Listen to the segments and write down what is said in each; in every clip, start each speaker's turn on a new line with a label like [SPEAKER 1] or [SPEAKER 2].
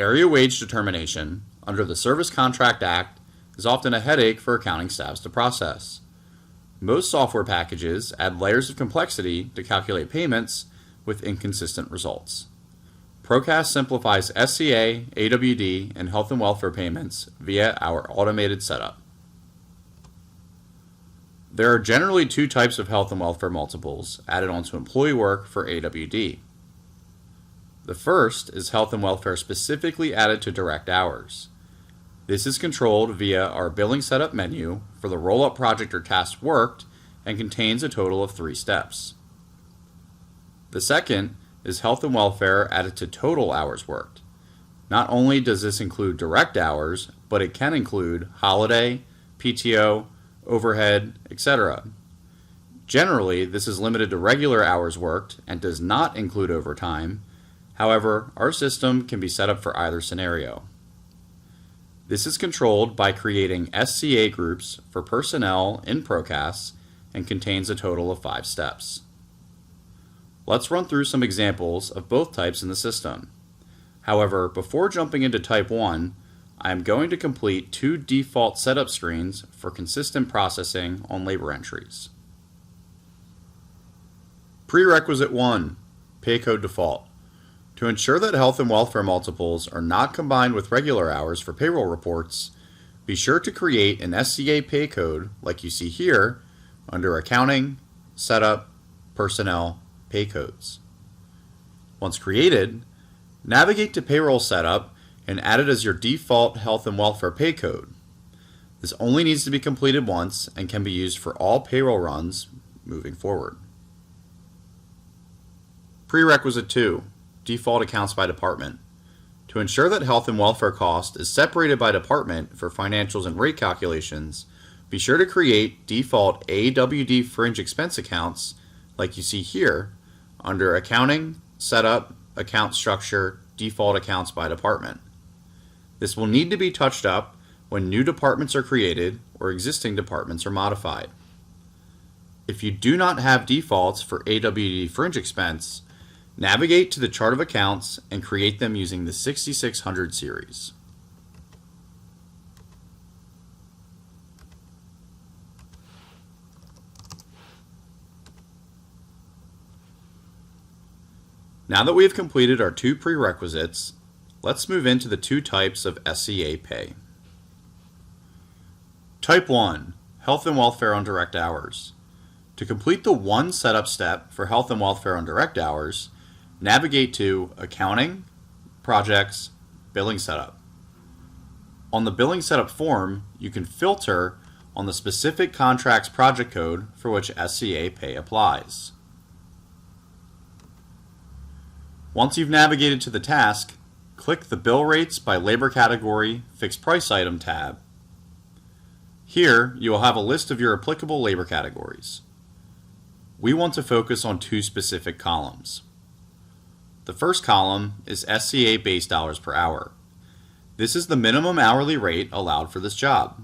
[SPEAKER 1] Area wage determination under the Service Contract Act is often a headache for accounting staffs to process. Most software packages add layers of complexity to calculate payments with inconsistent results. PROCAS simplifies SCA, AWD, and Health and Welfare payments via our automated setup. There are generally two types of health and welfare multiples added onto employee work for AWD. The first is health and welfare specifically added to direct hours. This is controlled via our billing setup menu for the roll-up project or task worked and contains a total of 3 steps. The second is health and welfare added to total hours worked. Not only does this include direct hours, but it can include holiday, PTO, overhead, etc. Generally, this is limited to regular hours worked and does not include overtime. However, our system can be set up for either scenario. This is controlled by creating SCA groups for personnel in PROCAS and contains a total of 5 steps. Let's run through some examples of both types in the system. However, before jumping into Type 1, I am going to complete 2 default setup screens for consistent processing on labor entries. Prerequisite 1, Pay Code Default. To ensure that health and welfare multiples are not combined with regular hours for payroll reports, be sure to create an SCA Pay code like you see here under Accounting, Setup, Personnel, Pay Codes. Once created, navigate to Payroll Setup and add it as your default health and welfare pay code. This only needs to be completed once and can be used for all payroll runs moving forward. Prerequisite 2, Default Accounts by Department. To ensure that health and welfare cost is separated by department for financials and rate calculations, be sure to create default AWD fringe expense accounts like you see here under Accounting, Setup, Account Structure, Default Accounts by Department. This will need to be touched up when new departments are created or existing departments are modified. If you do not have defaults for AWD fringe expense, navigate to the chart of accounts and create them using the 6600 series. Now that we have completed our 2 prerequisites, let's move into the 2 types of SCA Pay. Type 1, Health and Welfare on Direct Hours. To complete the 1 setup step for Health and Welfare on Direct Hours, navigate to Accounting, Projects, Billing Setup. On the Billing Setup form, you can filter on the specific contract's project code for which SCA Pay applies. Once you've navigated to the task, click the Bill Rates by Labor Category Fixed Price Item tab. Here, you will have a list of your applicable labor categories. We want to focus on 2 specific columns. The first column is SCA base dollars per hour. This is the minimum hourly rate allowed for this job.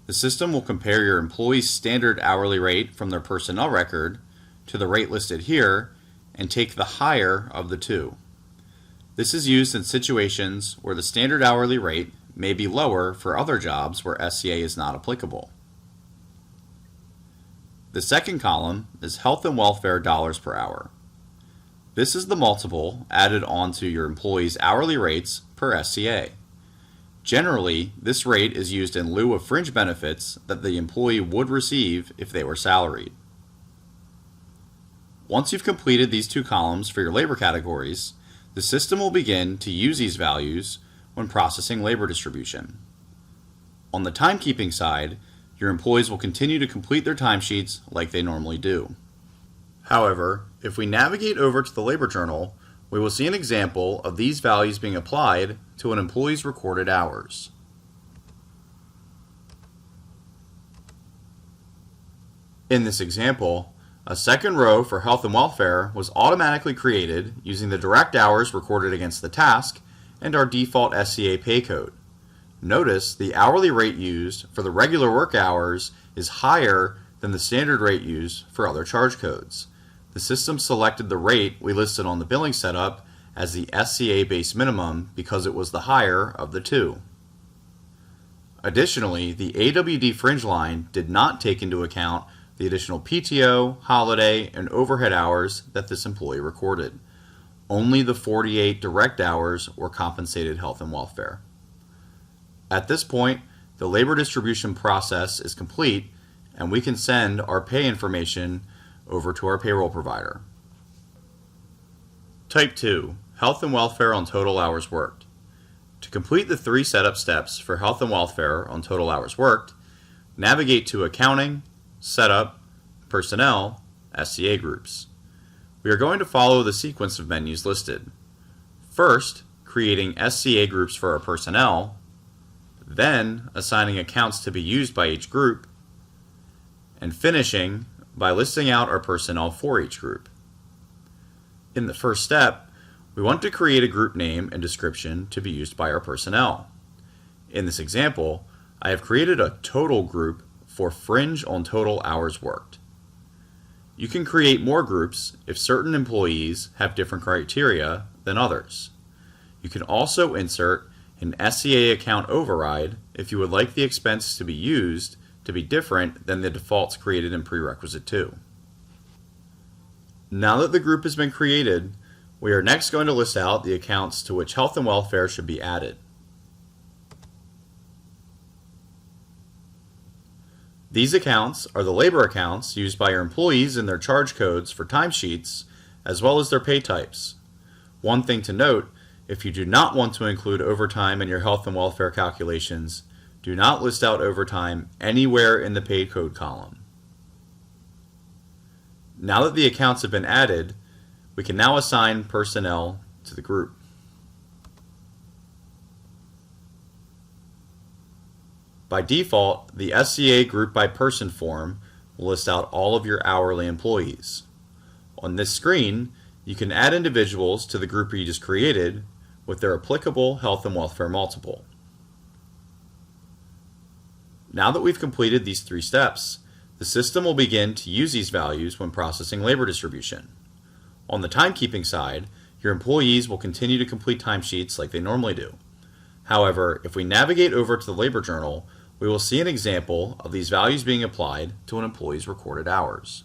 [SPEAKER 1] The system will compare your employee's standard hourly rate from their personnel record to the rate listed here and take the higher of the 2. This is used in situations where the standard hourly rate may be lower for other jobs where SCA is not applicable. The second column is health and welfare dollars per hour. This is the multiple added onto your employee's hourly rates per SCA. Generally, this rate is used in lieu of fringe benefits that the employee would receive if they were salaried. Once you've completed these 2 columns for your labor categories, the system will begin to use these values when processing labor distribution. On the timekeeping side, your employees will continue to complete their timesheets like they normally do. However, if we navigate over to the labor journal, we will see an example of these values being applied to an employee's recorded hours. In this example, a second row for health and welfare was automatically created using the direct hours recorded against the task and our default SCA Pay code. Notice the hourly rate used for the regular work hours is higher than the standard rate used for other charge codes. The system selected the rate we listed on the billing setup as the SCA base minimum because it was the higher of the two. Additionally, the AWD fringe line did not take into account the additional PTO, holiday, and overhead hours that this employee recorded. Only the 48 direct hours were compensated health and welfare. At this point, the labor distribution process is complete, and we can send our pay information over to our payroll provider. Type 2, Health and Welfare on total hours worked. To complete the 3 setup steps for health and welfare on total hours worked, navigate to Accounting, Setup, Personnel, SCA Groups. We are going to follow the sequence of menus listed. First, creating SCA groups for our personnel, then assigning accounts to be used by each group, and finishing by listing out our personnel for each group. In the first step, we want to create a group name and description to be used by our personnel. In this example, I have created a total group for fringe on total hours worked. You can create more groups if certain employees have different criteria than others. You can also insert an SCA account override if you would like the expense to be used to be different than the defaults created in Prerequisite 2. Now that the group has been created, we are next going to list out the accounts to which health and welfare should be added. These accounts are the labor accounts used by your employees in their charge codes for timesheets, as well as their pay types. One thing to note, if you do not want to include overtime in your health and welfare calculations, do not list out overtime anywhere in the pay code column. Now that the accounts have been added, we can now assign personnel to the group. By default, the SCA Group by Person form will list out all of your hourly employees. On this screen, you can add individuals to the group you just created with their applicable health and welfare multiple. Now that we've completed these 3 steps, the system will begin to use these values when processing labor distribution. On the timekeeping side, your employees will continue to complete timesheets like they normally do. However, if we navigate over to the labor journal, we will see an example of these values being applied to an employee's recorded hours.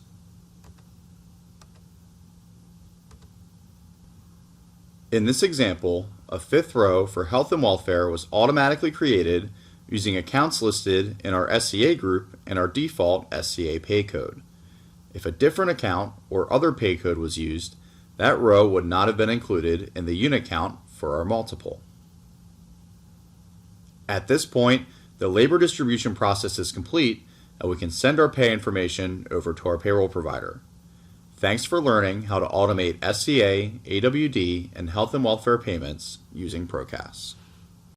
[SPEAKER 1] In this example, a 5th row for health and welfare was automatically created using accounts listed in our SCA group and our default SCA pay code. If a different account or other pay code was used, that row would not have been included in the unit count for our multiple. At this point, the labor distribution process is complete and we can send our pay information over to our payroll provider. Thanks for learning how to automate SCA, AWD, and health and welfare payments using PROCAS.